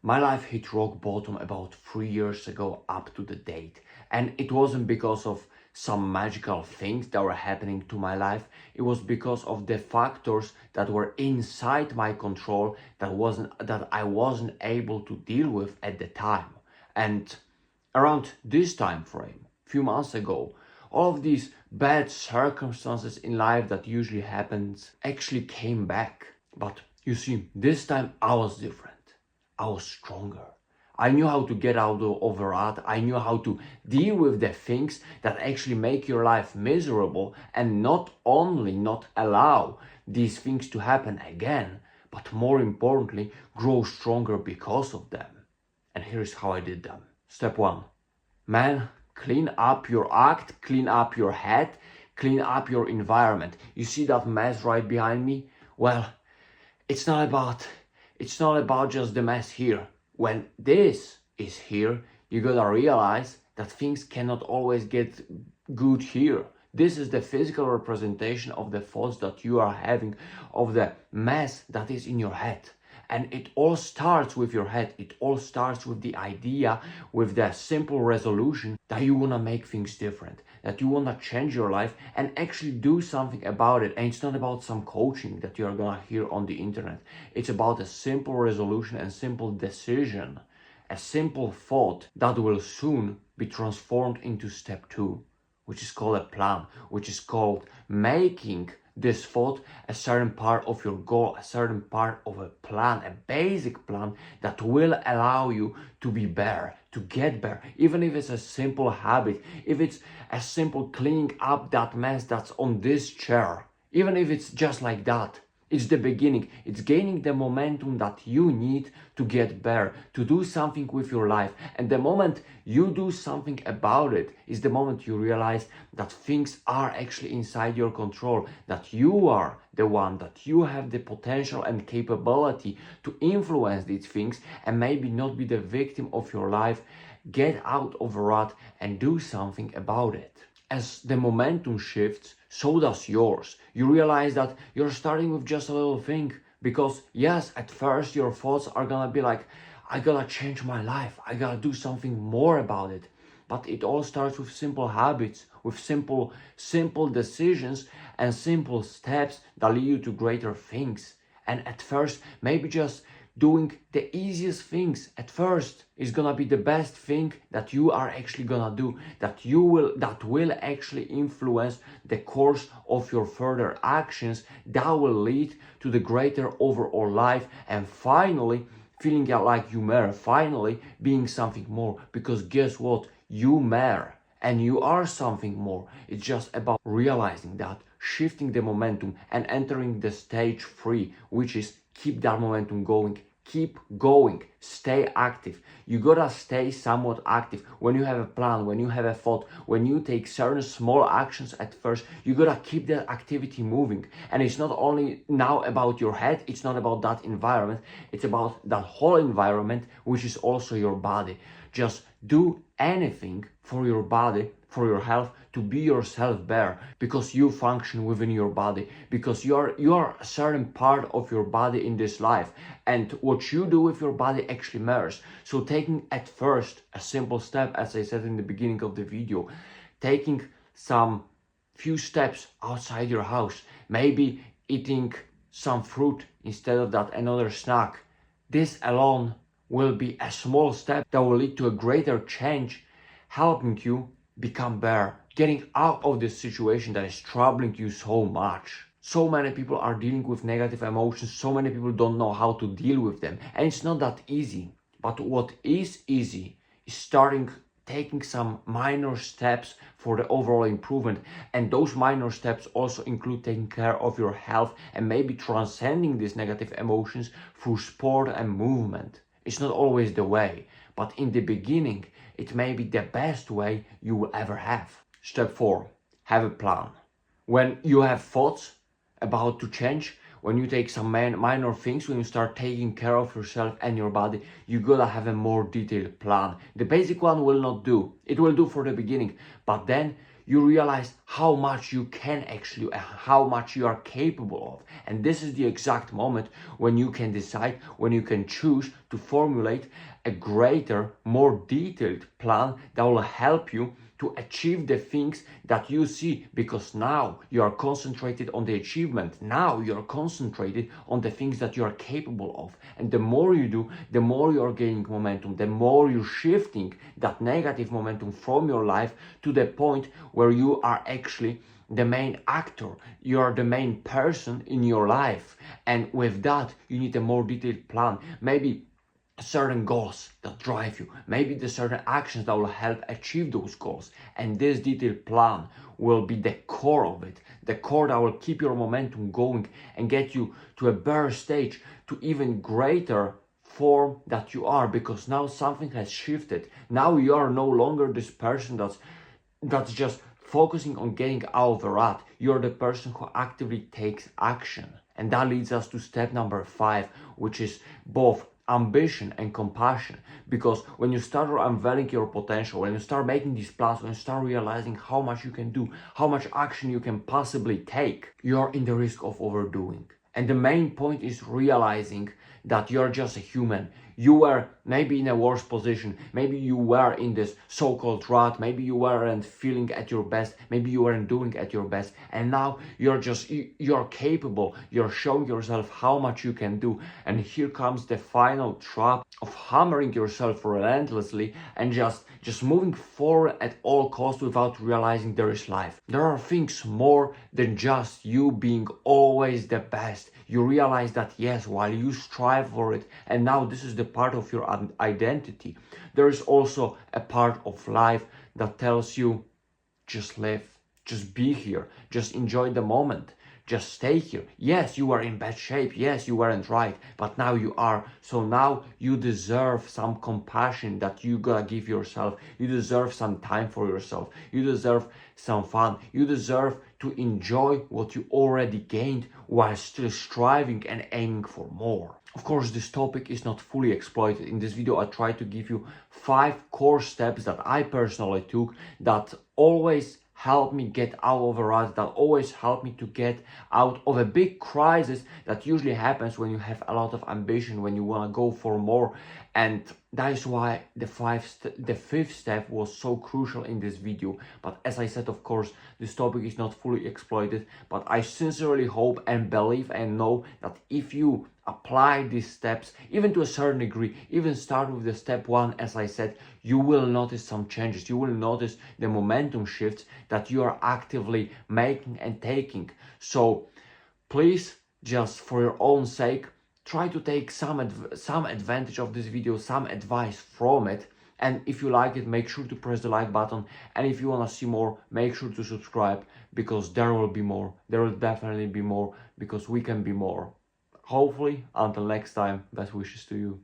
My life hit rock bottom about 3 years ago up to the date. And it wasn't because of some magical things that were happening to my life. It was because of the factors that were inside my control that I wasn't able to deal with at the time. And around this time frame, few months ago, all of these bad circumstances in life that usually happens actually came back. But you see, this time I was different. I was stronger. I knew how to get out of a rut. I knew how to deal with the things that actually make your life miserable, and not only not allow these things to happen again, but more importantly, grow stronger because of them. And here's how I did them. Step 1. Man, clean up your act, clean up your head, clean up your environment. You see that mess right behind me? Well, it's not about just the mess here. When this is here, you gotta realize that things cannot always get good here. This is the physical representation of the thoughts that you are having, of the mess that is in your head. And it all starts with your head. It all starts with the idea, with the simple resolution that you wanna make things different, that you wanna change your life and actually do something about it. And it's not about some coaching that you're gonna hear on the internet. It's about a simple resolution and simple decision, a simple thought that will soon be transformed into step 2, which is called a plan, which is called making this thought a certain part of your goal, a certain part of a plan, a basic plan that will allow you to be better, to get better. Even if it's a simple habit, if it's a simple cleaning up that mess that's on this chair, even if it's just like that, it's the beginning. It's gaining the momentum that you need to get better, to do something with your life. And the moment you do something about it is the moment you realize that things are actually inside your control, that you are the one, that you have the potential and capability to influence these things and maybe not be the victim of your life. Get out of a rut and do something about it. As the momentum shifts, so does yours. You realize that you're starting with just a little thing, because yes, at first your thoughts are gonna be like, I gotta change my life, I gotta do something more about it. But it all starts with simple habits, with simple decisions and simple steps that lead you to greater things. And at first, maybe just doing the easiest things at first is gonna be the best thing that you are actually gonna do, that will actually influence the course of your further actions, that will lead to the greater overall life, and finally feeling like you matter, finally being something more. Because guess what? You matter and you are something more. It's just about realizing that, shifting the momentum and entering the stage 3, which is keep that momentum going. Keep going, stay active. You gotta stay somewhat active. When you have a plan, when you have a thought, when you take certain small actions at first, you gotta keep that activity moving. And it's not only now about your head, it's not about that environment, it's about that whole environment, which is also your body. Just do anything for your body, for your health, to be yourself better, because you function within your body, because you are a certain part of your body in this life, and what you do with your body actually matters. So taking at first a simple step, as I said in the beginning of the video, taking some few steps outside your house, maybe eating some fruit instead of that another snack, this alone will be a small step that will lead to a greater change, helping you become better, getting out of this situation that is troubling you so much. So many people are dealing with negative emotions, so many people don't know how to deal with them, and it's not that easy. But what is easy is taking some minor steps for the overall improvement, and those minor steps also include taking care of your health and maybe transcending these negative emotions through sport and movement. It's not always the way, but in the beginning, it may be the best way you will ever have. Step 4, have a plan. When you have thoughts about to change, when you take some minor things, when you start taking care of yourself and your body, you gotta have a more detailed plan. The basic one will not do. It will do for the beginning, but then you realize how much you can actually, how much you are capable of. And this is the exact moment when you can decide, when you can choose to formulate a greater, more detailed plan that will help you to achieve the things that you see, because now you are concentrated on the achievement. Now you are concentrated on the things that you are capable of. And the more you do, the more you are gaining momentum, the more you're shifting that negative momentum from your life to the point where you are actually the main actor, you are the main person in your life. And with that, you need a more detailed plan. Maybe certain goals that drive you, maybe the certain actions that will help achieve those goals, and this detailed plan will be the core of it, the core that will keep your momentum going and get you to a better stage, to even greater form that you are, because now something has shifted. Now you are no longer this person that's just focusing on getting out of the rut. You're the person who actively takes action. And that leads us to step number 5, which is both ambition and compassion. Because when you start unveiling your potential, when you start making these plans, when you start realizing how much you can do, how much action you can possibly take, you're in the risk of overdoing. And the main point is realizing that you're just a human. You were maybe in a worse position, maybe you were in this so-called rut, maybe you weren't feeling at your best, maybe you weren't doing at your best, and now you're capable, you're showing yourself how much you can do. And here comes the final trap of hammering yourself relentlessly and just moving forward at all costs without realizing there is life. There are things more than just you being always the best. You realize that yes, while you strive for it, and now this is the part of your identity, there is also a part of life that tells you, just live, just be here, just enjoy the moment, just stay here. Yes, you are in bad shape, yes, you weren't right, but now you are. So now you deserve some compassion that you gotta give yourself. You deserve some time for yourself. You deserve some fun. You deserve to enjoy what you already gained while still striving and aiming for more. Of course, this topic is not fully exploited. In this video, I try to give you 5 core steps that I personally took that always help me get out of a rut, that always help me to get out of a big crisis that usually happens when you have a lot of ambition, when you want to go for more. And that is why the 5th step was so crucial in this video. But as I said, of course, this topic is not fully exploited, but I sincerely hope and believe and know that if you apply these steps, even to a certain degree, even start with the step 1, as I said, you will notice some changes. You will notice the momentum shifts that you are actively making and taking. So please, just for your own sake, try to take some advantage of this video, some advice from it. And if you like it, make sure to press the like button. And if you want to see more, make sure to subscribe, because there will be more. There will definitely be more, because we can be more. Hopefully, until next time, best wishes to you.